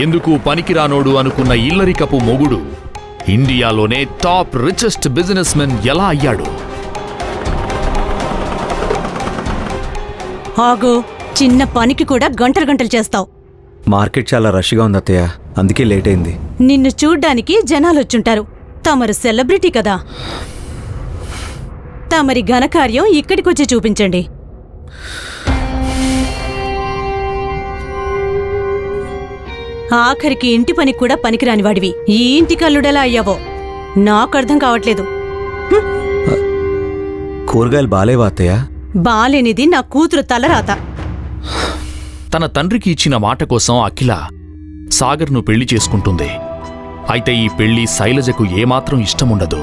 ఎందుకు పనికిరానోడు అనుకున్న ఇల్లరికపు మొగుడు ఇండియాలోనే టాప్ రిచెస్ట్ బిజినెస్ మెన్ ఎలా అయ్యాడు? ఆగో, చిన్న పనికి కూడా గంటలు గంటలు చేస్తావు. మార్కెట్ చాలా రష్గా ఉంది అత్తయ్య, అందుకే లేట్ అయింది. నిన్ను చూడ్డానికి జనాలొచ్చుంటారు. తమరు సెలబ్రిటీ కదా. తమరి ఘనకార్యం ఇక్కడికొచ్చి చూపించండి. ఆఖరికి ఇంటి పని కూడా పనికిరాని వాడివి ఈ ఇంటి కల్లుడెలా అయ్యావో నాకర్థం కావట్లేదు. కూరగాయలు బాలేవా అత్తయ్య? బాలేనిది నా కూతురు తలరాత. తన తండ్రికి ఇచ్చిన మాట కోసం అఖిల సాగర్ను పెళ్లి చేసుకుంటుంది. అయితే ఈ పెళ్లి శైలజకు ఏమాత్రం ఇష్టముండదు.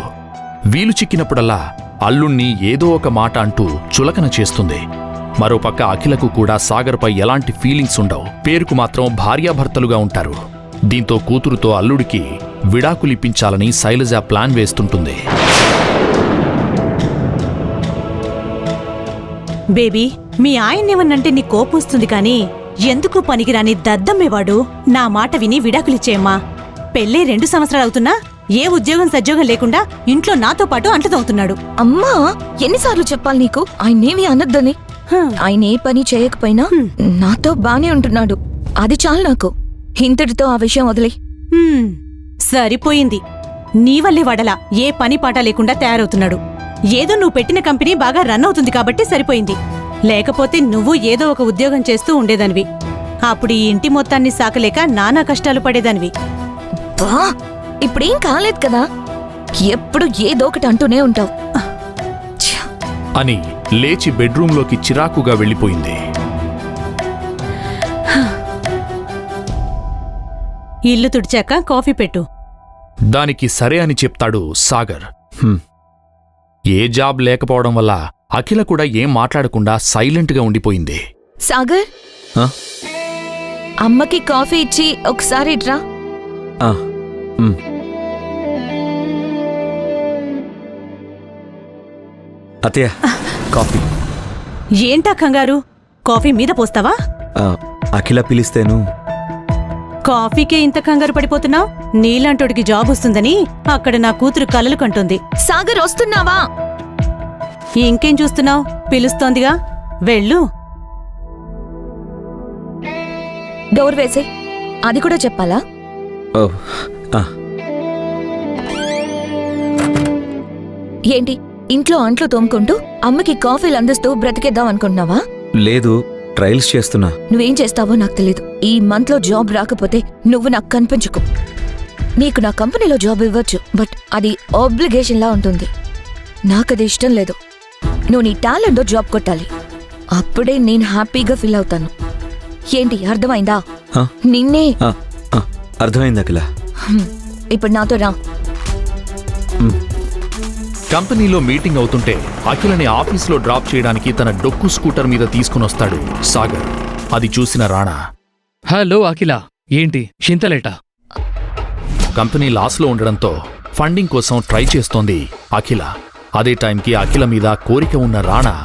వీలు చిక్కినప్పుడల్లా అల్లుణ్ణి ఏదో ఒక మాట అంటూ చులకన చేస్తుంది. మరోపక్క అఖిలకు కూడా సాగర్పై ఎలాంటి ఫీలింగ్స్ ఉండవు. పేరుకు మాత్రం భార్యాభర్తలుగా ఉంటారు. దీంతో కూతురుతో అల్లుడికి విడాకులిప్పించాలని శైలజ ప్లాన్ వేస్తుంటుంది. బేబీ, మీ ఆయన్నేమన్నంటే నీ కోపొస్తుంది కాని ఎందుకు పనికిరాని దద్దమ్మేవాడు నా మాట విని విడాకులిచ్చేయమ్మా. పెళ్ళే 2 సంవత్సరాలవుతున్నా ఏ ఉద్యోగం సద్యోగం లేకుండా ఇంట్లో నాతో పాటు అంటతవుతున్నాడు. అమ్మా, ఎన్నిసార్లు చెప్పాలి నీకు ఆయనేమి అనొద్దని? ఆయన ఏ పని చేయకపోయినా నాతో బానే ఉంటున్నాడు. అది చాలు నాకు. ఇంతటితో ఆ విషయం వదిలే. సరిపోయింది. నీ వల్లే వాడలా ఏ పని పాట లేకుండా తయారవుతున్నాడు. ఏదో నువ్వు పెట్టిన కంపెనీ బాగా రన్ అవుతుంది కాబట్టి సరిపోయింది. లేకపోతే నువ్వు ఏదో ఒక ఉద్యోగం చేస్తూ ఉండేదానివి. అప్పుడు ఈ ఇంటి మొత్తాన్ని సాకలేక నానా కష్టాలు పడేదానివి. బా, ఇప్పుడేం కాలేదు కదా. ఎప్పుడు ఏదో ఒకటి అంటూనే ఉంటావు అని లేచి బెడ్రూంలోకి చిరాకుగా వెళ్ళిపోయింది. ఇల్లు తుడిచాక కాఫీ పెట్టు. దానికి సరే అని చెప్తాడు సాగర్. ఏ జాబ్ లేకపోవడం వల్ల అఖిల కూడా ఏం మాట్లాడకుండా సైలెంట్గా ఉండిపోయింది. సాగర్, అమ్మకి కాఫీ ఇచ్చి ఒకసారి ఇట్రా. అత్తయ్య, కాఫీ. ఏంటా కంగారు? కాఫీ మీద పోస్తావా? అఖిల పిలిస్తేను. కాఫీకే ఇంత కంగారు పడిపోతున్నావు? నీలాంటోడికి జాబ్ వస్తుందని అక్కడ నా కూతురు కలలు కంటుంది. సాగర్, వస్తున్నావా? ఇంకేం చూస్తున్నావు? పిలుస్తోందిగా, వెళ్ళు. డోర్ వేసే. అది కూడా చెప్పాలా? ఏంటి ఇంట్లో అంట్లు తోముకుంటూ అమ్మకి కాఫీలు అందిస్తూ బ్రతికేద్దాం అనుకుంటున్నావా? లేదు, ట్రయల్స్ చేస్తున్నా. నువ్వేం చేస్తావో నాకు తెలీదు. ఈ మంత్ లో జాబ్ రాకపోతే నువ్వు నాకు కనిపించుకో. నీకు నా కంపెనీలో జాబ్ ఇవ్వచ్చు, బట్ అది ఆబ్లిగేషన్ లా ఉంటుంది. నాకది ఇష్టం లేదు. నువ్వు నీ టాలెంట్తో జాబ్ కొట్టాలి. అప్పుడే నేను హ్యాపీగా ఫీల్ అవుతాను. ఏంటి, అర్థమైందా? నిన్నే. అర్థమైంది అఖిల. ఇప్పుడు నాతో రా. కంపెనీలో మీటింగ్ అవుతుంటే అఖిలని ఆఫీసులో డ్రాప్ చేయడానికి తన డొక్కు స్కూటర్ మీద తీసుకునొస్తాడు సాగర్. అది చూసిన రాణా, హలో అఖిల, ఏంటి చింతలేట? కంపెనీ లాస్లో ఉండడంతో ఫండింగ్ కోసం ట్రై చేస్తోంది అఖిల. అదే టైంకి అఖిల మీద కోరిక ఉన్న రాణా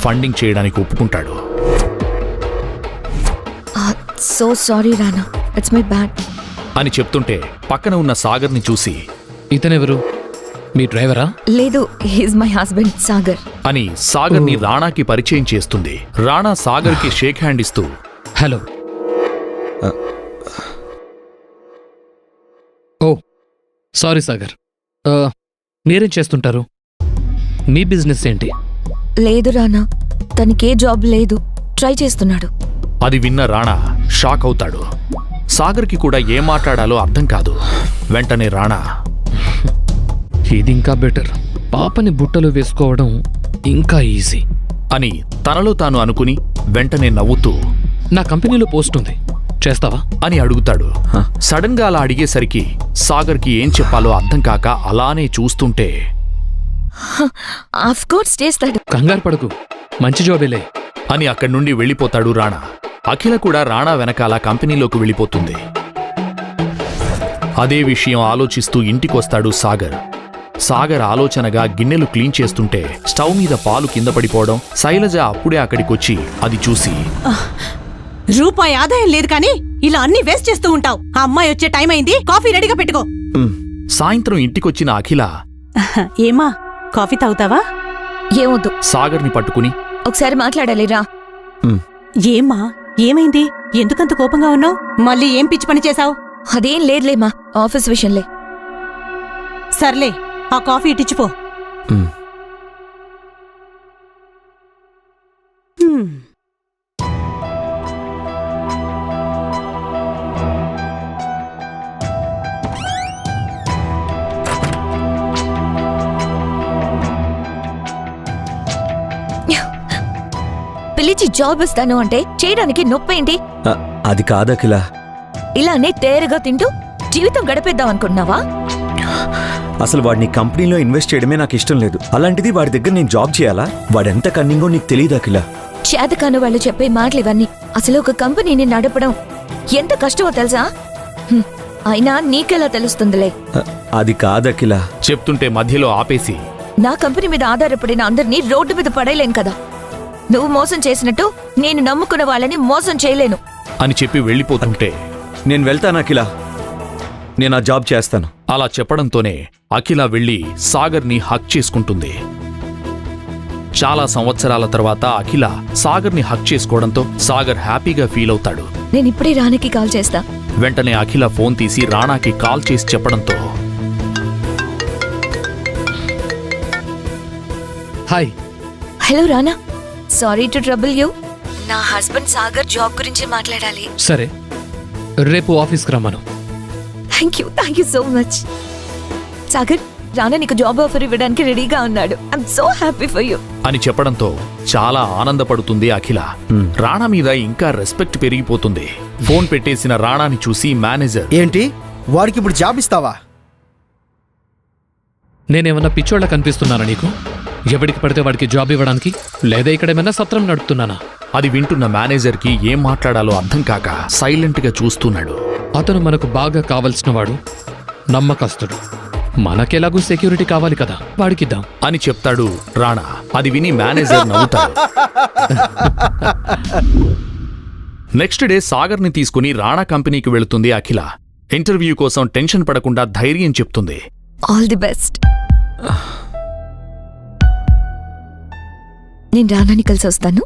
ఫండింగ్ చేయడానికి ఒప్పుకుంటాడు. So sorry Rana, it's my bad అని చెప్తుంటే పక్కన ఉన్న సాగర్ని చూసి, ఇతనెవరు? మీ డ్రైవరా? లేదు, హీస్ మై హస్బెండ్ సాగర్ అని సాగర్ని రాణాకి పరిచయం చేస్తుంది. రాణా సాగర్కి షేక్ హ్యాండ్ ఇస్తూ, హలో. ఓ సారీ సాగర్, మీరేం చేస్తుంటారు? మీ బిజినెస్ ఏంటి? లేదు రానా, తనకే జాబ్ లేదు, ట్రై చేస్తున్నాడు. అది విన్న రాణా షాక్ అవుతాడు. సాగర్కి కూడా ఏం మాట్లాడాలో అర్థం కాదు. వెంటనే రాణా, ఇది ఇంకా బెటర్, పాపని బుట్టలో వేసుకోవడం ఇంకా ఈజీ అని తనలో తాను అనుకుని వెంటనే నవ్వుతూ, నా కంపెనీలో పోస్ట్ ఉంది, చేస్తావా అని అడుగుతాడు. సడన్ గా అలా అడిగేసరికి సాగర్కి ఏం చెప్పాలో అర్థం కాక అలానే చూస్తుంటే, ఆఫ్ కోర్స్ చేస్తాడు, కంగారు పడకు, మంచి జాబేలే అని అక్కడి నుండి వెళ్ళిపోతాడు రాణా. అఖిల కూడా రాణా వెనకాల కంపెనీలోకి వెళ్ళిపోతుంది. అదే విషయం ఆలోచిస్తూ ఇంటికొస్తాడు సాగర్. సాగర్ ఆలోచనగా గిన్నెలు క్లీన్ చేస్తుంటే స్టవ్ మీద పాలు కింద పడిపోవడం, శైలజ అప్పుడే అక్కడికొచ్చి అది చూసి, రూపాయి ఆదాయం లేదు కానీ ఇలా అన్ని వేస్ట్ చేస్తూ ఉంటావు. ఆ అమ్మాయి వచ్చే టైం అయింది, కాఫీ రెడీగా పెట్టుకో. సాయంత్రం ఇంటికొచ్చిన అఖిల ఏమా, కాఫీ తాగుతావా? ఏమొద్దు, సాగర్ని పట్టుకుని ఒకసారి మాట్లాడాలి రా. ఏమ్మా, ఏమైంది? ఎందుకంత కోపంగా ఉన్నావు? మళ్ళీ ఏం పిచ్చి పని చేశావు? అదేం లేదులేమా, ఆఫీస్ విషయంలే. సర్లే, ఆ కాఫీ ఇటిచ్చిపో. పిలిచి జాబ్ ఇస్తాను అంటే చేయడానికి నొప్పేంటి? అది కాదు అఖిల. ఇలానే తేరగా తింటూ జీవితం గడిపేద్దాం అనుకుంటున్నావా? అసలు వాడిని కంపెనీలో ఇన్వెస్ట్ చేయడమే నాకు ఇష్టం లేదు. అలాంటిది వాడి దగ్గర నేను జాబ్ చేయాలా? వాడెంత కన్నింగో నీకు తెలియదు అఖిల. చేతకాను వాళ్ళు చెప్పే మాటలు ఇవన్నీ. అసలు ఒక కంపెనీని నడపడం ఎంత కష్టమో తెలుసా? అయినా నీకెలా తెలుస్తుందిలే. అది కాదు అఖిల. చెప్తుంటే మధ్యలో ఆపేసి, నా కంపెనీ మీద ఆధారపడిన అందరినీ రోడ్డు మీద పడేయలేను కదా. నువ్వు మోసం చేసినట్టు నేను నమ్ముకున్న వాళ్ళని మోసం చేయలేను అని చెప్పి వెళ్ళిపోతుంటే, నేను వెళ్తాను అఖిల, నేను ఆ జాబ్ చేస్తాను. అలా చెప్పడంతోనే అఖిల వెళ్ళి సాగర్ని హక్ చేసుకుంటుంది. చాలా సంవత్సరాల తర్వాత అఖిల సాగర్ని హక్ చేసుకోవడంతో సాగర్ హ్యాపీగా ఫీల్ అవుతాడు. నేను ఇప్పుడే రాణికి కాల్ చేస్తా. వెంటనే అఖిల ఫోన్ తీసి రాణాకి కాల్ చేసి చెప్పడంతో, hi. Hello Rana, sorry to trouble you. నా హస్బెండ్ సాగర్ జాబ్ గురించి మాట్లాడాలి. సరే, రేపు ఆఫీస్కి రమ్మను. Thank you so much. Sagar, రానా నీకు జాబ్ ఆఫర్ ఇవ్వడానికి రెడీగా ఉన్నాడు. I'm so happy for you అని చెప్పడంతో చాలా ఆనందపడుతుంది అఖిల. రాణా మీద ఇంకా రెస్పెక్ట్ పెరిగిపోతుంది. ఫోన్ పెట్టేసిన రాణాని చూసి మేనేజర్, ఏంటి వాడికి ఇప్పుడు జాబ్ ఇస్తావా? నేనేమన్నా పిచ్చోళ్ళ కనిపిస్తున్నానా నీకు? ఎవడికి పడితే వాడికి జాబ్ ఇవ్వడానికి? లేదా ఇక్కడ ఏమైనా సత్రం నడుపుతున్నానా? అది వింటున్న మేనేజర్కి ఏం మాట్లాడాలో అర్థం కాక సైలెంట్గా చూస్తున్నాడు. అతను మనకు బాగా కావలసిన వాడు, నమ్మకస్తుడు. మనకెలాగూ సెక్యూరిటీ కావాలి కదా, వాడికిద్దాం అని చెప్తాడు రాణా. అది విని మేనేజర్ నవ్వుతాడు. నెక్స్ట్ డే సాగర్ని తీసుకుని రాణా కంపెనీకి వెళుతుంది అఖిల. ఇంటర్వ్యూ కోసం టెన్షన్ పడకుండా ధైర్యం చెప్తుంది. All the best. నేను రానాని కలిసి వస్తాను.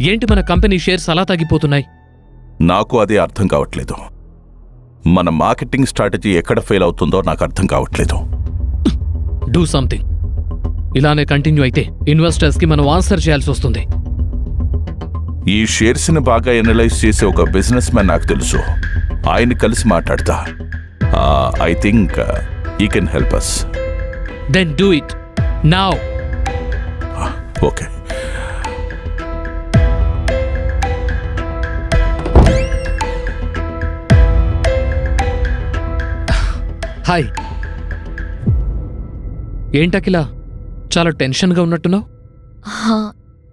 ఏంటి మన కంపెనీ షేర్స్ అలా తగ్గిపోతున్నాయి? నాకు అదే అర్థం కావట్లేదు. మన మార్కెటింగ్ స్ట్రాటజీ ఎక్కడ ఫెయిల్ అవుతుందో నాకు అర్థం కావట్లేదు. Do something. ఇలానే కంటిన్యూ అయితే ఇన్వెస్టర్స్కి మనం ఆన్సర్ చేయాల్సి వస్తుంది. ఈ షేర్స్ని బాగా ఎనలైజ్ చేసే ఒక బిజినెస్ మ్యాన్ నాకు తెలుసు. ఆయన కలిసి మాట్లాడతా. I think he can help us. Then do it now. Okay. Hi. ఏంటకిలా చాలా టెన్షన్గా ఉన్నట్టున్నావు?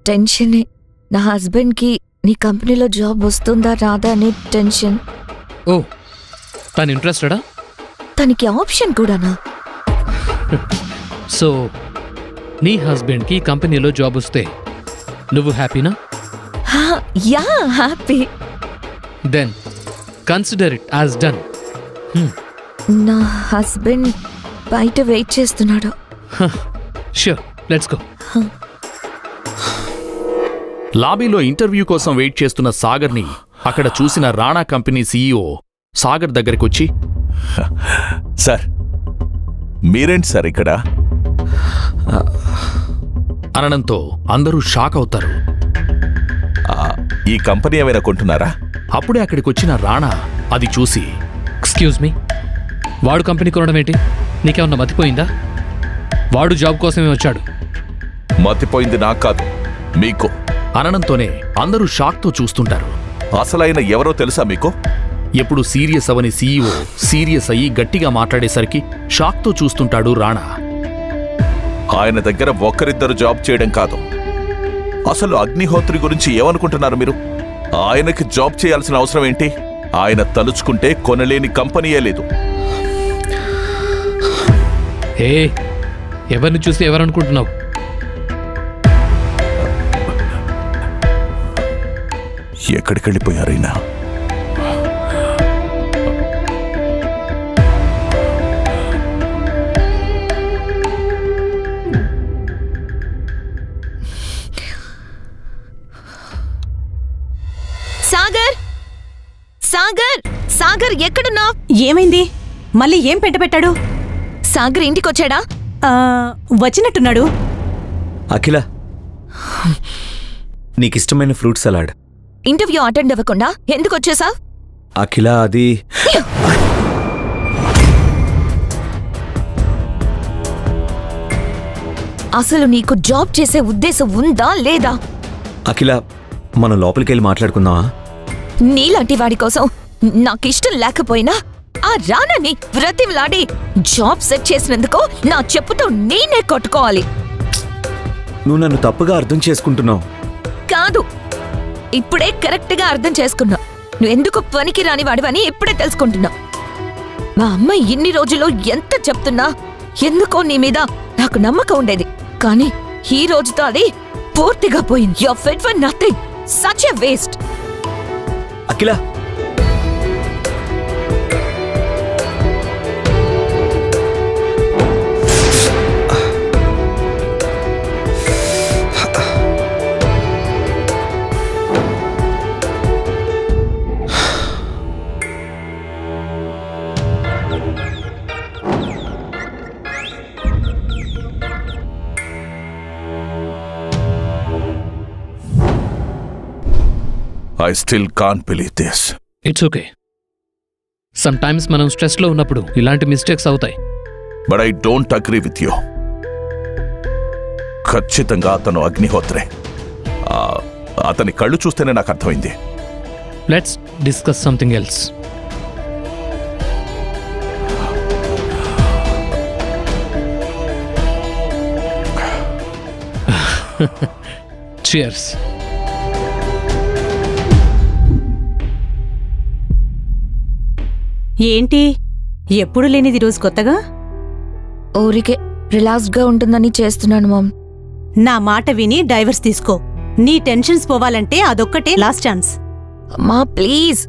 టెన్షనే. నా హస్బెండ్కి నీ కంపెనీలో జాబ్ వస్తుందా రాదా అనే టెన్షన్. ఓ, తను ఇంట్రెస్టెడా? తనకి ఆప్షన్ కూడానా? సో నీ హస్బెండ్కి కంపెనీలో జాబ్ వస్తే నువ్వు హ్యాపీనా? Yeah, happy. Then consider it as done. నా హస్బెండ్ బయట వెయిట్ చేస్తున్నాడు. Sure, let's go. లాబీలో ఇంటర్వ్యూ కోసం వెయిట్ చేస్తున్న సాగర్ని అక్కడ చూసిన రాణా కంపెనీ సీఈఓ సాగర్ దగ్గరికొచ్చి, సార్ మీరేంటి సార్ ఇక్కడ? అనడంతో అందరూ షాక్ అవుతారు. ఈ కంపెనీ ఏమైనా కొంటున్నారా? అప్పుడే అక్కడికొచ్చిన రాణా అది చూసి, ఎక్స్క్యూజ్ మీ, వాడు కంపెనీ కొనడం ఏంటి? నీకేమన్నా మతిపోయిందా? వాడు జాబ్ కోసమే వచ్చాడు. మతిపోయింది నాకు కాదు, మీకు. అనడంతోనే అందరూ షాక్తో చూస్తుంటారు. అసలైన ఎవరో తెలుసా మీకు? ఎప్పుడు సీరియస్ అవని సీఈఓ సీరియస్ అయ్యి గట్టిగా మాట్లాడేసరికి షాక్తో చూస్తుంటాడు రాణా. ఆయన దగ్గర ఒక్కరిద్దరు జాబ్ చేయడం కాదు. అసలు అగ్నిహోత్రి గురించి ఏమనుకుంటున్నారు మీరు? ఆయనకి జాబ్ చేయాల్సిన అవసరం ఏంటి? ఆయన తలుచుకుంటే కొనలేని కంపెనీయే లేదు. ఏ, ఎవరిని చూసి ఎవరనుకుంటున్నావు? ఎక్కడికి వెళ్ళిపోయారైనా? సాగర్ సాగర్ సాగర్ ఎక్కడున్నా? ఏమైంది? మళ్ళీ ఏం పెట్టాడు? సాగర్ ఇంటికొచ్చాడా? వచ్చినట్టున్నాడు. అఖిల, నీకిష్టమైన ఫ్రూట్ సలాడ్. ఇంటర్వ్యూ అటెండ్ అవ్వకుండా ఎందుకు వచ్చేసావ్? అఖిల, అది అసలు నీకు జాబ్ చేసే ఉద్దేశం ఉందా లేదా? అఖిల, మనం లోపలికెళ్ళి మాట్లాడుకుందామా? నీలాంటి వాడి కోసం నాకిష్టం లేకపోయినా ఆ రానని వ్రతిలాడి జాబ్ సెట్ చేసినందుకు నా చెప్పుతో నేనే కొట్టుకోవాలి. నువ్వు నన్ను తప్పుగా అర్థం చేసుకుంటున్నావు. కాదు, ఇప్పుడే కరెక్ట్గా అర్థం చేసుకున్నా. నువ్వెందుకు పనికి రాని వాడివని ఇప్పుడే తెలుసుకుంటున్నా. మా అమ్మ ఇన్ని రోజులు ఎంత చెప్తున్నా ఎందుకో నీ మీద నాకు నమ్మకం ఉండేది. కానీ ఈ రోజుతో అది పూర్తిగా పోయింది. You are fit for nothing. Such a waste. Akhila, I still can't believe this. It's okay. Sometimes మనం స్ట్రెస్లో ఉన్నప్పుడు ఇలాంటి మిస్టేక్స్ అవుతాయి. But I don't agree with you. ఖచ్చితంగా అతను అగ్నిహోత్రే. అతని కళ్ళు చూస్తేనే నాకు అర్థమైంది. Let's discuss something else. Cheers. ఏంటి ఎప్పుడు లేనిది రోజు కొత్తగా? ఊరికే రిలాక్స్డ్గా ఉంటుందని చేస్తున్నాను మామ్. నా మాట విని డైవర్స్ తీసుకో. నీ టెన్షన్స్ పోవాలంటే అదొక్కటే లాస్ట్ ఛాన్స్. మా ప్లీజ్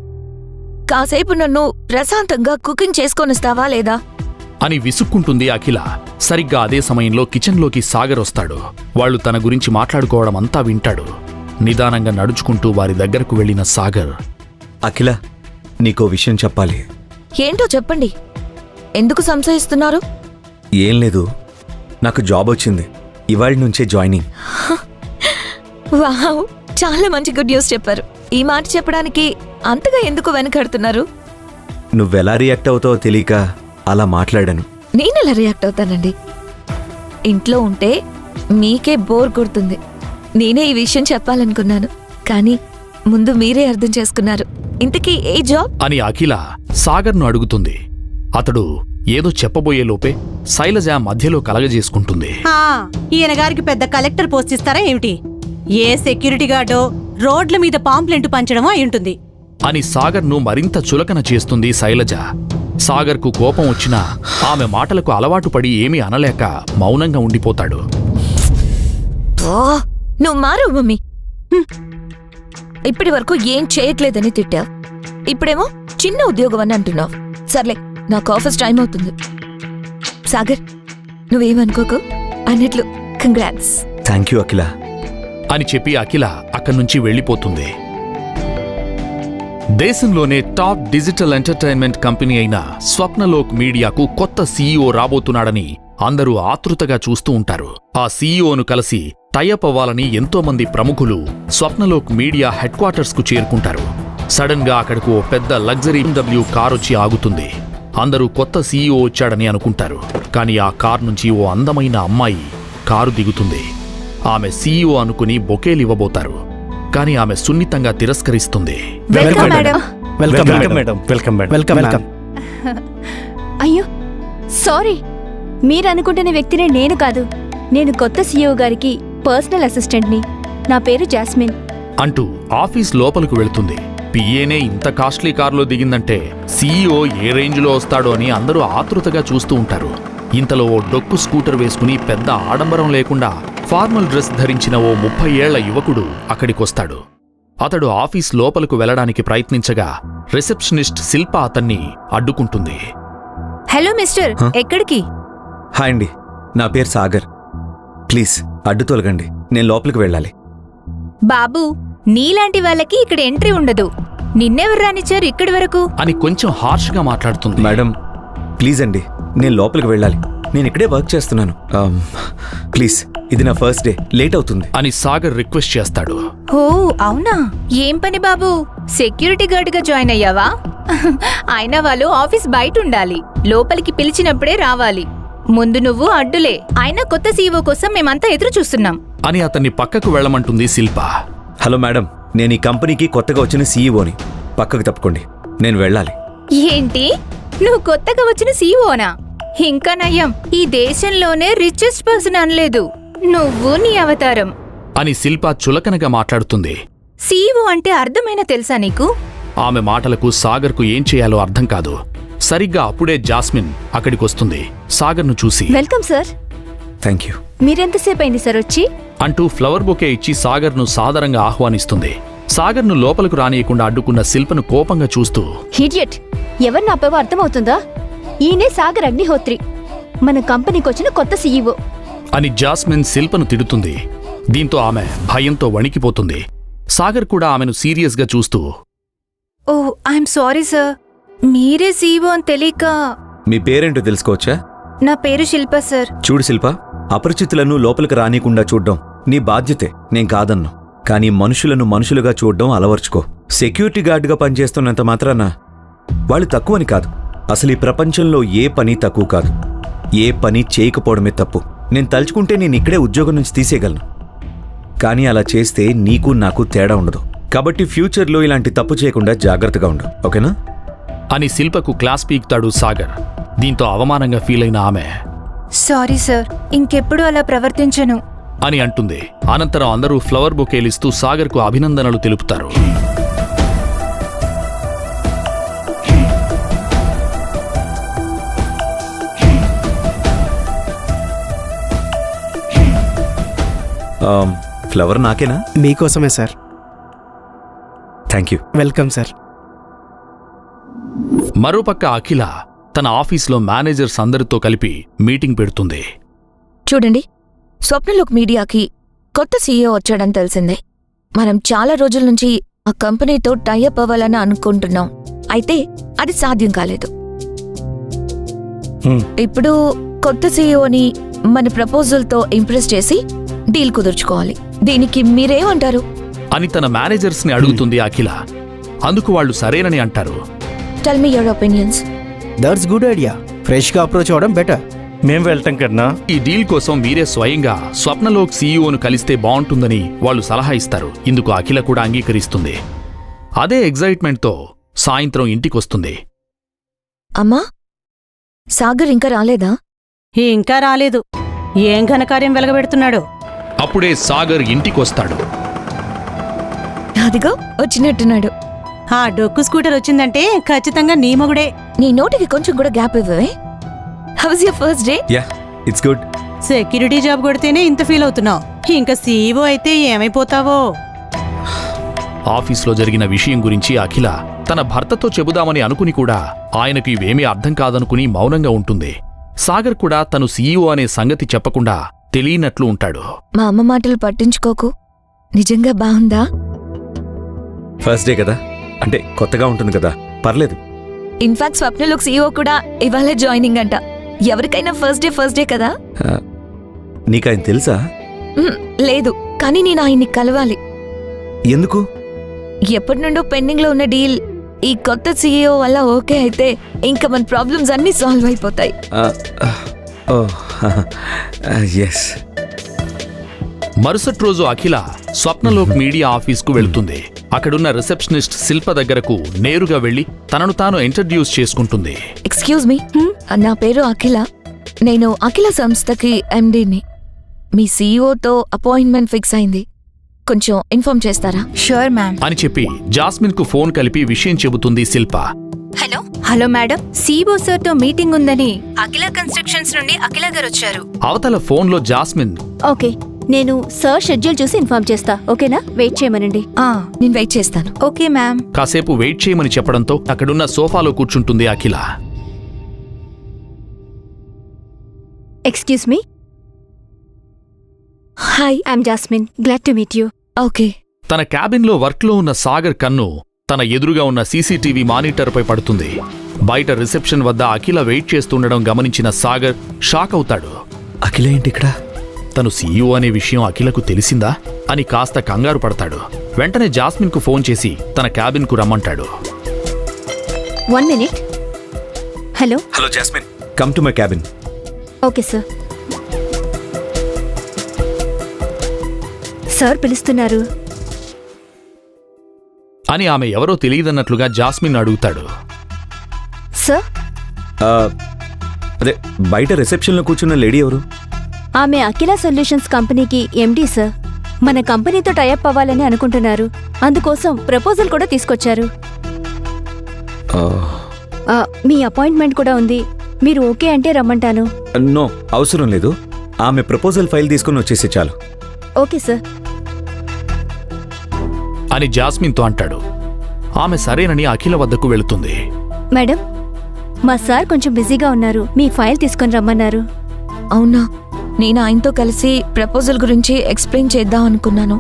కాసేపు నన్ను ప్రశాంతంగా కుకింగ్ చేసుకొనిస్తావా లేదా? అని విసుక్కుంటుంది అఖిల. సరిగ్గా అదే సమయంలో కిచెన్లోకి సాగర్ వస్తాడు. వాళ్ళు తన గురించి మాట్లాడుకోవడం అంతా వింటాడు. నిదానంగా నడుచుకుంటూ వారి దగ్గరకు వెళ్లిన సాగర్, అఖిల, నీకో విషయం చెప్పాలి. ఏంటో చెప్పండి. ఎందుకు సంశయిస్తున్నారు? ఏం లేదు, నాకు జాబ్ వచ్చింది. ఇవాళ నుంచే జాయినింగ్. వావ్, చాలా మంచి గుడ్ న్యూస్ చెప్పారు. ఈ మాట చెప్పడానికి అంతగా ఎందుకు వెనకడుతున్నారు? నువ్వెలా రియాక్ట్ అవుతావో తెలియక అలా మాట్లాడాను. నేనెలా రియాక్ట్ అవుతానండి? ఇంట్లో ఉంటే మీకే బోర్ కొడుతుంది. నేనే ఈ విషయం చెప్పాలనుకున్నాను, కానీ ముందు మీరే అర్థం చేసుకున్నారు. ఇంతకీ ఏ జాబ్ అని అఖిల సాగర్ను అడుగుతుంది. అతడు ఏదో చెప్పబోయే లోపే శైలజ మధ్యలో కలగజేసుకుంటుంది. ఈయన గారికి పెద్ద కలెక్టర్ పోస్ట్ ఇస్తారా ఏమిటి? ఏ సెక్యూరిటీ గార్డో రోడ్ల మీద పాంప్లెంట్ పంచడమో అయ్యుంటుంది అని సాగర్ను మరింత చులకన చేస్తుంది శైలజ. సాగర్కు కోపం వచ్చినా ఆమె మాటలకు అలవాటు పడి ఏమీ అనలేక మౌనంగా ఉండిపోతాడు. నువ్వు మారు మమ్మీ. ఇప్పటి వరకు ఏం చేయట్లేదని తిట్టావు, ఇప్పుడేమో చిన్న ఉద్యోగం అని అంటున్నావు. సర్లే, నాకు ఆఫీస్ టైం అవుతుంది. సాగర్, నువ్వేమనుకోకు. అన్నట్లు కంగ్రాట్స్. థ్యాంక్ యూ అఖిల అని చెప్పి అఖిల అక్కడి నుంచి వెళ్ళిపోతుంది. దేశంలోనే టాప్ డిజిటల్ ఎంటర్టైన్మెంట్ కంపెనీ అయిన స్వప్నలోక్ మీడియాకు కొత్త సీఈఓ రాబోతున్నాడని అందరూ ఆతృతగా చూస్తూ ఉంటారు. ఆ సీఈఓను కలిసి టైఅప్ అవ్వాలని ఎంతోమంది ప్రముఖులు స్వప్నలోక్ మీడియా హెడ్ క్వార్టర్స్ కు చేరుకుంటారు. సడన్ గా అక్కడకు ఓ పెద్ద లగ్జరీ BMW కార్ వచ్చి ఆగుతుంది. అందరూ కొత్త సీఈఓ వచ్చాడని అనుకుంటారు. కానీ ఆ కార్ నుంచి ఓ అందమైన అమ్మాయి కారు దిగుతుంది. ఆమె సీఈఓ అనుకుని బొకేలివ్వబోతారు. కానీ ఆమె సున్నితంగా తిరస్కరిస్తుంది. అయ్యో సారీ, మీరనుకుంటున్న వ్యక్తినే నేను కాదు. నేను కొత్త సీఈఓ గారికి పర్సనల్ అసిస్టెంట్ని. నా పేరు జాస్మిన్ అంటూ ఆఫీస్ లోపలకు వెళుతుంది. పిఏనే ఇంత కాస్ట్లీ కారులో దిగిందంటే సీఈఓ ఏ రేంజ్లో వస్తాడో అని అందరూ ఆతృతగా చూస్తూ ఉంటారు. ఇంతలో ఓ డొక్కు స్కూటర్ వేసుకుని పెద్ద ఆడంబరం లేకుండా ఫార్మల్ డ్రెస్ ధరించిన ఓ 30 ఏళ్ల యువకుడు అక్కడికొస్తాడు. అతడు ఆఫీస్ లోపలకు వెళ్లడానికి ప్రయత్నించగా రిసెప్షనిస్ట్ శిల్ప అతన్ని అడ్డుకుంటుంది. హలో మిస్టర్, హ? ఎక్కడికి? హాయ్ అండి, నా పేరు సాగర్. ప్లీజ్ అడ్డు తొలగండి, నేను లోపలికి వెళ్ళాలి. బాబు, నీలాంటి వాళ్ళకి ఇక్కడ ఎంట్రీ ఉండదు. నిన్నెవరు రానిచ్చారు ఇక్కడి వరకు? అని కొంచెం హార్ష్గా మాట్లాడుతుంది. మేడం ప్లీజ్ అండి, నేను లోపలికి వెళ్ళాలి. నేను ఇక్కడే వర్క్ చేస్తున్నాను. ప్లీజ్, ఇది నా ఫస్ట్ డే, లేట్ అవుతుంది. అని సాగర్ రిక్వెస్ట్ చేస్తాడు. ఓ అవునా? ఏం పని బాబు, సెక్యూరిటీ గార్డ్గా జాయిన్ అయ్యావా? అయినా వాళ్ళు ఆఫీస్ బయట ఉండాలి, లోపలికి పిలిచినప్పుడే రావాలి. ముందు నువ్వు అడ్డులే. అయినా కొత్త సీఈఓ కోసం మేమంతా ఎదురు చూస్తున్నాం. అని అతన్ని పక్కకు వెళ్ళమంటుంది శిల్ప. హలో మేడం, నేను ఈ కంపెనీకి కొత్తగా వచ్చిన సీఈఓని. పక్కకు తప్పుకోండి, నేను వెళ్ళాలి. ఏంటి, నువ్వు కొత్తగా వచ్చిన సీఈఓనా? ఇంకా నయ్యం, ఈ దేశంలోనే రిచెస్ట్ పర్సన్ అనలేదు నువ్వు, నీ అవతారం. అని శిల్ప చులకనగా మాట్లాడుతుంది. సీఈఓ అంటే అర్థమైనా తెలుసా నీకు? ఆమె మాటలకు సాగర్కు ఏం చేయాలో అర్థం కాదు. సరిగ్గా అప్పుడే జాస్మిన్ అక్కడికొస్తుంది. సాగర్ను చూసి వెల్కమ్ సార్. Thank you. మీరెంతసేపు అయింది సార్ వచ్చి? అంటూ ఫ్లవర్ బొకే ఇచ్చి సాగర్ను సాదరంగా ఆహ్వానిస్తుంది. సాగర్ను లోపలకు రానియకుండా అడ్డుకున్న శిల్పను కోపంగా చూస్తూ, హిడియట్, ఎవరిని ఆపావో అర్థమవుతుందా? ఈయనే సాగర్ అగ్నిహోత్రి, మన కంపెనీకి వచ్చిన కొత్త సీఈఓ. అని జాస్మిన్ శిల్పను తిడుతుంది. దీంతో ఆమె భయంతో వణికిపోతుంది. సాగర్ కూడా ఆమెను సీరియస్గా చూస్తూ, ఓ ఐఎమ్ సారీ సార్, మీరే సీఈఓ అని తెలియక. మీ పేరేంటో తెలుసుకోవచ్చా? నా పేరు శిల్ప సార్. చూడు శిల్ప, అపరిచితులను లోపలికి రానికుండా చూడ్డం నీ బాధ్యతే, నేను కాదన్ను. కానీ మనుషులను మనుషులుగా చూడ్డం అలవర్చుకో. సెక్యూరిటీ గార్డుగా పనిచేస్తున్నంత మాత్రాన వాళ్ళు తక్కువని కాదు. అసలు ఈ ప్రపంచంలో ఏ పని తక్కువ కాదు. ఏ పని చేయకపోవడమే తప్పు. నేను తలుచుకుంటే నేను ఇక్కడే ఉద్యోగం నుంచి తీసేయగలను. కానీ అలా చేస్తే నీకు నాకు తేడా ఉండదు. కాబట్టి ఫ్యూచర్లో ఇలాంటి తప్పు చేయకుండా జాగ్రత్తగా ఉండు, ఓకేనా? అని శిల్పకు క్లాస్ పీకుతాడు సాగర్. దీంతో అవమానంగా ఫీల్ అయిన ఆమె, సారీ సార్, ఇంకెప్పుడు అలా ప్రవర్తించను అని అంటుంది. అనంతరం అందరూ ఫ్లవర్ బొకేలిస్తూ సాగర్కు అభినందనలు తెలుపుతారు. ఫ్లవర్ నాకేనా? మీకోసమే sir. Thank you. Welcome sir. మరోపక్క అఖిల తన ఆఫీస్లో మేనేజర్స్ అందరితో కలిపి మీటింగ్ పెడుతుంది. చూడండి, స్వప్నలోక్ మీడియాకి కొత్త సీఈఓ వచ్చాడని తెలిసిందే. మనం చాలా రోజుల నుంచి ఆ కంపెనీతో టైఅప్ అవ్వాలని అనుకుంటున్నాం. అయితే అది సాధ్యం కాలేదు. ఇప్పుడు కొత్త సీఈఓని మన ప్రపోజల్తో ఇంప్రెస్ చేసి డీల్ కుదుర్చుకోవాలి. దీనికి మీరేమంటారు? అని తన మేనేజర్స్ని అడుగుతుంది అఖిల. అందుకు వాళ్ళు సరేనని అంటారు. Tell me your opinions. That's good idea. ఫ్రెష్గా అప్రోచ్ అవ్వడం బెటర్. మేం వెళ్తాం కన్నా. ఈ డీల్ కోసం మీరే స్వయంగా స్వప్నలోక్ సీఈఓను కలిస్తే బావుంటుందని వాళ్ళు సలహా ఇస్తారు. ఇందుకు అఖిల కూడా అంగీకరిస్తుంది. అదే ఎగ్జైట్మెంట్తో సాయంత్రం ఇంటికొస్తుంది. అమ్మా, సాగర్ ఇంకా రాలేదా? ఇంకా రాలేదు. ఏం ఘనకార్యం వెలగబెడుతున్నాడో. అప్పుడే సాగర్ ఇంటికొస్తాడు. అదిగో వచ్చినట్టున్నాడు. ఆ డొక్కు స్కూటర్ వచ్చిందంటే ఖచ్చితంగా నీ మొగుడే. నీ నోటికి కొంచెం కూడా గ్యాప్ ఇవ్వవే. How was your first day? Yeah, it's good. Security job కొడితేనే ఇంత ఫీల్ అవుతున్నావు, ఇంకా సీఈఓ అయితే ఏమైపోతావో. ఆఫీస్లో జరిగిన విషయం గురించి అఖిల తన భర్తతో చెబుదామని అనుకుని కూడా ఆయనకు ఇవేమీ అర్థం కాదనుకుని మౌనంగా ఉంటుంది. సాగర్ కూడా తను సీఈఓ అనే సంగతి చెప్పకుండా తెలియనట్లు ఉంటాడు. మా అమ్మ మాటలు పట్టించుకోకు. నిజంగా బాగుందా? ఫస్ట్ డే కదా, అంటే కొత్తగా ఉంటుంది కదా, పర్లేదు. ఇన్ఫాక్ట్ స్వప్నలోక్ సీఈఓ కూడా ఇవాళ జాయినింగ్ అంట. ఎవరికైనా ఫస్ట్ డే కదా. నీకాయన తెలుసా? లేదు, కానీ నేను ఆయన్ని కలవాలి. ఎందుకు? ఎప్పటి నుండో పెండింగ్ లో ఉన్న డీల్ ఈ కొత్త సీఈఓ వల్ల ఓకే అయితే ఇంకా మన ప్రాబ్లమ్స్ అన్నీ సాల్వ్ అయిపోతాయి. ఎస్. మరుసటి రోజు అఖిల స్వప్నలోక్ మీడియా ఆఫీస్కు వెళ్తుంది. అక్కడున్న రిసెప్షనిస్ట్ శిల్ప దగ్గరకు నేరుగా వెళ్లి తనను తాను ఇంట్రడ్యూస్ చేసుకుంటుంది. ఎక్స్క్యూజ్ మీ, నా పేరు అఖిల. నేను అఖిల సంస్థకి ఎండీని. మీ సీఈఓతో అపాయింట్మెంట్ ఫిక్స్ అయింది. కొంచెం ఇన్ఫార్మ్ చేస్తారా? షూర్ మ్యామ్ అని చెప్పి జాస్మిన్ కు ఫోన్ కలిపి విషయం చెబుతుంది శిల్ప. హలో మేడం, సీఈఓ సార్ తో మీటింగ్ ఉందని అఖిల కన్స్ట్రక్షన్స్ నుండి అఖిల గారు వచ్చారు. అవతల ఫోన్లో జాస్మిన్, ఓకే, నేను సార్ షెడ్యూల్ చూసి ఇన్ఫార్మ్ చేస్తా, ఓకేనా? వెయిట్ చేయమనండి. నేను వెయిట్ చేస్తాను. Okay ma'am. కాసేపు వెయిట్ చేయమని చెప్పడంతో అక్కడున్న సోఫాలో కూర్చుంటుంది Akhila. Excuse me. Hi. I'm Jasmine. Glad to meet you. Okay. తన క్యాబిన్లో వర్క్లో ఉన్న సాగర్ కన్ను తన ఎదురుగా ఉన్న సీసీటీవీ మానిటర్పై పడుతుంది. బయట రిసెప్షన్ వద్ద అఖిల వెయిట్ చేస్తుండడం గమనించిన సాగర్ షాక్ అవుతాడు. అఖిల ఏంటి ఇక్కడ? తను సీఈఓ అనే విషయం అఖిలకు తెలిసిందా అని కాస్త కంగారు పడతాడు. వెంటనే జాస్మిన్కు ఫోన్ చేసి తన క్యాబిన్కు రమ్మంటాడు. 1 minute. Hello. Hello jasmine, come to my cabin. Okay sir. Sir పిలుస్తున్నారు అని ఆమె ఎవరో తెలియదన్నట్లుగా జాస్మిన్ అడుగుతాడు. సార్, అదే బయట రిసెప్షన్లో కూర్చున్న లేడీ ఎవరు? ఆమె అఖిల సొల్యూషన్స్ కంపెనీకి ఎండీ సార్. మన కంపెనీతో టైఅప్ అవ్వాలని అనుకుంటున్నారు. అందుకోసం ప్రపోజల్ కూడా తీసుకొచ్చారు. మీ అపాయింట్మెంట్ కూడా ఉంది. మీరు ఓకే అంటే రమ్మంటాను. నో, అవసరం లేదు. ఆమె ప్రపోజల్ ఫైల్ తీసుకుని వచ్చేసి చాలు. ఓకే సార్ అని జాస్మిన్తో అంటాడు. ఆమె సరేనని అఖిల వద్దకు వెళుతుంది. మేడం, మా సార్ కొంచెం బిజీగా ఉన్నారు. మీ ఫైల్ తీసుకొని రమ్మన్నారు. అవునా? నేను ఆయనతో కలిసి ప్రపోజల్ గురించి ఎక్స్ప్లెయిన్ చేద్దాం అనుకున్నాను.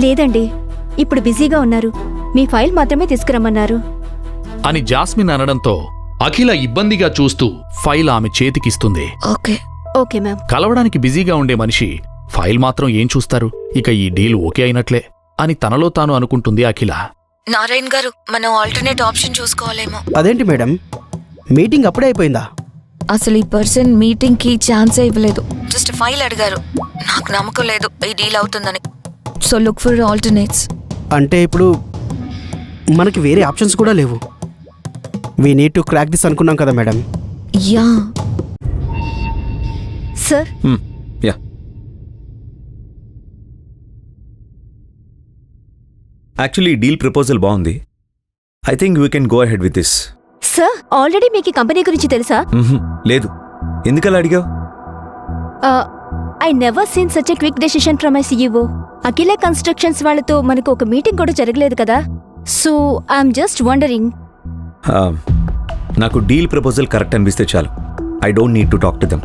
లేదండి, ఇప్పుడు బిజీగా ఉన్నారు. మీ ఫైల్ మాత్రమే తీసుకురమ్మన్నారు. అని జాస్మిన్ అనడంతో అఖిల ఇబ్బందిగా చూస్తూ ఫైల్ ఆమె చేతికిస్తుంది. ఓకే. Okay ma'am. కలవడానికి బిజీగా ఉండే మనిషి ఫైల్ మాత్రం ఏం చూస్తారు? ఇక ఈ డీల్ ఓకే అయినట్లే అని తనలో తాను అనుకుంటుంది అఖిల. నారాయణ్ గారు, మనం ఆల్టర్నేట్ ఆప్షన్ చూసుకోవాలేమో. అదేంటి మేడం, మీటింగ్ అప్పుడే అయిపోయిందా? అసలు ఈ పర్సన్ మీటింగ్ కి ఛాన్సే ఇవ్వలేదు. జస్ట్ ఫైల్ అడిగారు. నాకు నమ్మకం లేదు ఈ డీల్ అవుతుందని. So look for alternates. అంటే ఇప్పుడు మనకి వేరే ఆప్షన్స్ కూడా లేవు. We need to crack this అనుకున్నాం కదా madam. Yeah. Sir, yeah. Actually deal proposal బాగుంది. I think we can go ahead with this. Sir, already మీకు ఈ కంపెనీ గురించి తెలుసా? లేదు. ఎందుకలా అడిగావు? I never seen such a quick decision from my CEO. Akhila constructions వాళ్ళతో మనకు ఒక మీటింగ్ కూడా జరగలేదు కదా. So I'm just wondering. నాకు డీల్ ప్రపోజల్ కరెక్ట్ అనిపిస్తే చాలు. I don't need to talk to them.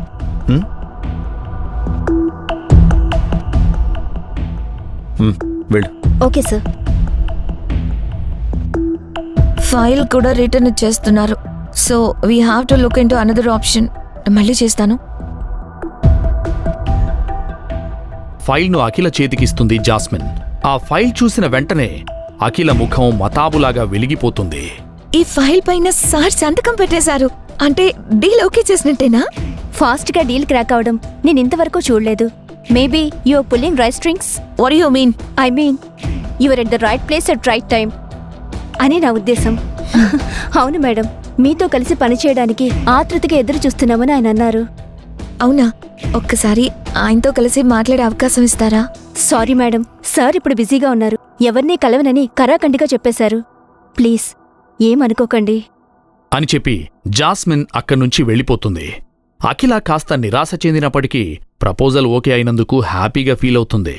వెళ్ళు. Okay sir. ఫైల్ కూడా రిటర్న్ ఇచ్చేస్తున్నారు. So we have to look into another option. మళ్ళీ చేస్తాను. ఫైల్ను అఖిల చేతికిస్తుంది జాస్మిన్. ఆ ఫైల్ చూసిన వెంటనే అఖిల ముఖం మతాబులాగా వెలిగిపోతుంది. ఈ ఫైల్ పైన సార్ సంతకం పెట్టేశారు. అంటే డీల్ ఓకే చేసినట్టేనా? ఫాస్ట్ గా డీల్ క్రాక్ అవడం నేను ఇంతవరకు చూడలేదు. Maybe you're pulling right strings. What you mean? I mean your at the right place at right time అని నా ఉద్దేశం. అవును మేడం, మీతో కలిసి పనిచేయడానికి ఆతృతగా ఎదురు చూస్తున్నామని ఆయన అన్నారు. అవునా? ఒక్కసారి ఆయనతో కలిసి మాట్లాడే అవకాశం ఇస్తారా? సారీ మేడం, సార్ ఇప్పుడు బిజీగా ఉన్నారు. ఎవరినీ కలవనని కరాఖండిగా చెప్పేశారు. ప్లీజ్ ఏమనుకోకండి అని చెప్పి జాస్మిన్ అక్కడ్నుంచి వెళ్ళిపోతుంది. అఖిల కాస్త నిరాశ చెందినప్పటికీ ప్రపోజల్ ఓకే అయినందుకు హ్యాపీగా ఫీల్ అవుతుంది.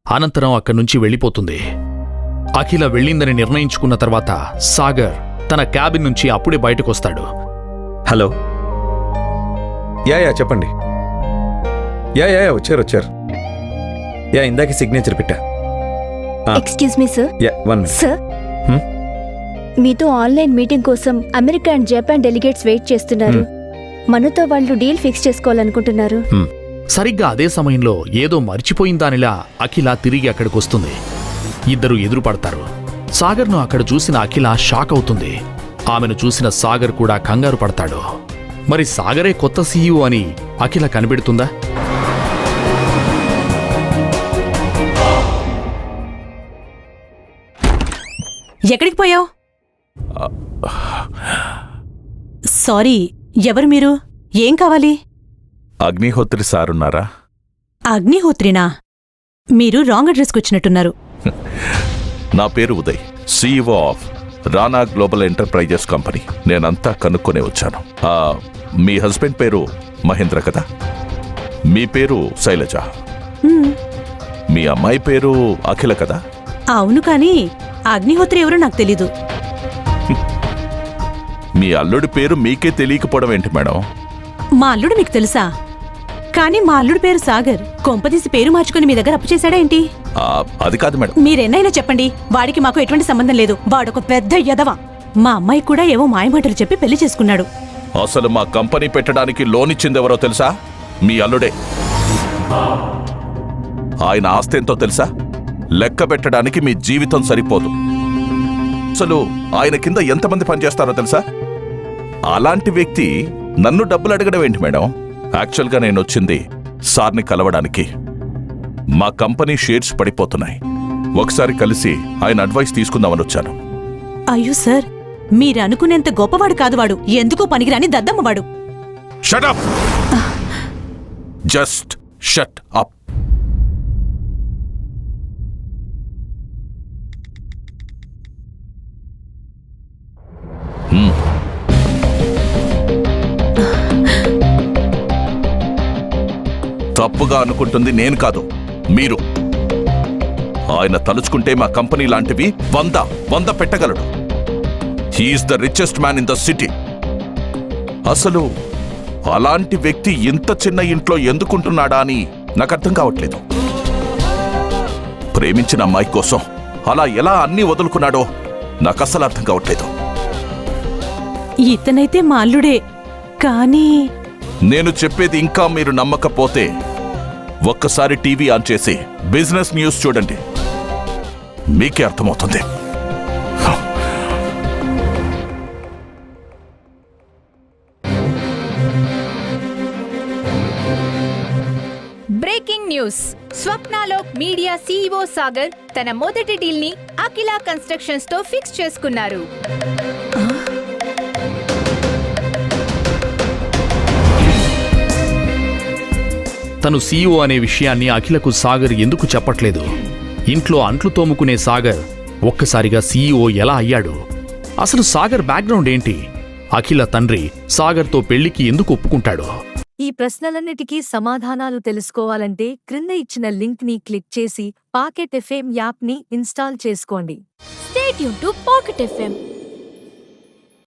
అనంతరం అక్కడ్నుంచి వెళ్ళిపోతుంది. అఖిల వెళ్ళిందని నిర్ణయించుకున్న తర్వాత సాగర్ తన క్యాబిన్ నుంచి అప్పుడే బయటకొస్తాడు. హలో. యా చెప్పండి. యా వచ్చారు. యా, ఇందాక సిగ్నేచర్ పెట్టా. Excuse me sir. Yeah, 1 minute. Sir, మీతో ఆన్లైన్ మీటింగ్ కోసం America and Japan delegates wait చేస్తున్నారు. మనతో వాళ్ళు డీల్ ఫిక్స్ చేసుకోవాలనుకుంటున్నారు. సరిగ్గా అదే సమయంలో ఏదో మర్చిపోయిందానిలా అఖిల తిరిగి అక్కడికొస్తుంది. ఇద్దరు ఎదురుపడతారు. సాగర్ను అక్కడ చూసిన అఖిల షాక్ అవుతుంది. ఆమెను చూసిన సాగర్ కూడా కంగారు పడతాడు. మరి సాగరే కొత్త సీఈఓ అని అఖిల కనిపెడుతుందా? ఎక్కడికి పోయావు? సారీ, ఎవరు మీరు? ఏం కావాలి? అగ్నిహోత్రి సారున్నారా? అగ్నిహోత్రినా? మీరు రాంగ్ అడ్రస్కి వచ్చినట్టున్నారు. నా పేరు Uday, CEO of Rana global enterprises company. నేనంతా కనుక్కొనే వచ్చాను. మీ హస్బెండ్ పేరు మహేంద్ర కదా? మీ పేరు శైలజ. హ్మ్. మీ అమ్మాయి పేరు అఖిల కదా? అవును కానీ అగ్నిహోత్రి ఎవరో నాకు తెలీదు. మీ అల్లుడి పేరు మీకే తెలియకపోవడం ఏంటి మేడం? మా అల్లుడు మీకు తెలుసా? కానీ మా అల్లుడి పేరు సాగర్. కొంపదీసి పేరు మార్చుకుని మీ దగ్గర అప్పు చేశాడా ఏంటి? అది కాదు మేడం. మీరెన్నైనా చెప్పండి, వాడికి మాకు ఎటువంటి సంబంధం లేదు. వాడొక పెద్ద యదవ. మా అమ్మాయి కూడా ఏవో మాయమాటలు చెప్పి పెళ్లి చేసుకున్నాడు. అసలు మా కంపెనీ పెట్టడానికి లోన్ ఇచ్చింది ఎవరో తెలుసా? మీ అల్లుడే. ఆయన ఆస్తి ఎంతో తెలుసా? లెక్క పెట్టడానికి మీ జీవితం సరిపోదు. అసలు ఆయన కింద ఎంతమంది పనిచేస్తారో తెలుసా? అలాంటి వ్యక్తి నన్ను డబ్బులు అడగడం ఏంటి మేడం? యాక్చువల్గా నేను వచ్చింది సార్ని కలవడానికి. మా కంపెనీ షేర్స్ పడిపోతున్నాయి. ఒకసారి కలిసి ఆయన అడ్వైస్ తీసుకుందామని వచ్చాను. అయ్యో సార్, మీరనుకునేంత గొప్పవాడు కాదు వాడు. ఎందుకో పనికిరాని దద్దమ్మవాడు. Shut up! Just shut up! తప్పుగా అనుకుంటుంది నేను కాదు, మీరు. ఆయన తలుచుకుంటే మా కంపెనీ లాంటివి 100 పెట్టగలడు. He is the richest man in the city. అసలు అలాంటి వ్యక్తి ఇంత చిన్న ఇంట్లో ఎందుకుంటున్నాడా అని నాకు అర్థం కావట్లేదు. ప్రేమించిన అమ్మాయి కోసం అలా ఎలా అన్నీ వదులుకున్నాడో నాకు అస్సలు అర్థం కావట్లేదు. ఇతనైతే మా అల్లుడే, కానీ నేను చెప్పేది ఇంకా మీరు నమ్మకపోతే ఒక్కసారి టీవీ ఆన్ చేసి బిజినెస్ న్యూస్ చూడండి, మీకే అర్థమవుతుంది. Breaking news. Swapnalok media CEO Sagar తన మొదటి డీల్ ని అఖిల కన్స్ట్రక్షన్స్ తో ఫిక్స్ చేసుకున్నారు. తను సీఈఓ అనే విషయాన్ని అఖిలకు సాగర్ ఎందుకు చెప్పట్లేదు? ఇంట్లో అంట్లు తోముకునే సాగర్ ఒక్కసారిగా సీఈఓ ఎలా అయ్యాడు? అసలు సాగర్ బ్యాక్గ్రౌండ్ ఏంటి? అఖిల తండ్రి సాగర్తో పెళ్లికి ఎందుకు ఒప్పుకుంటాడు? ఈ ప్రశ్నలన్నిటికీ సమాధానాలు తెలుసుకోవాలంటే క్రింద ఇచ్చిన లింక్ ని క్లిక్ చేసి పాకెట్ ఎఫ్ఎం యాప్ ని ఇన్స్టాల్ చేసుకోండి. Stay tune to pocket FM.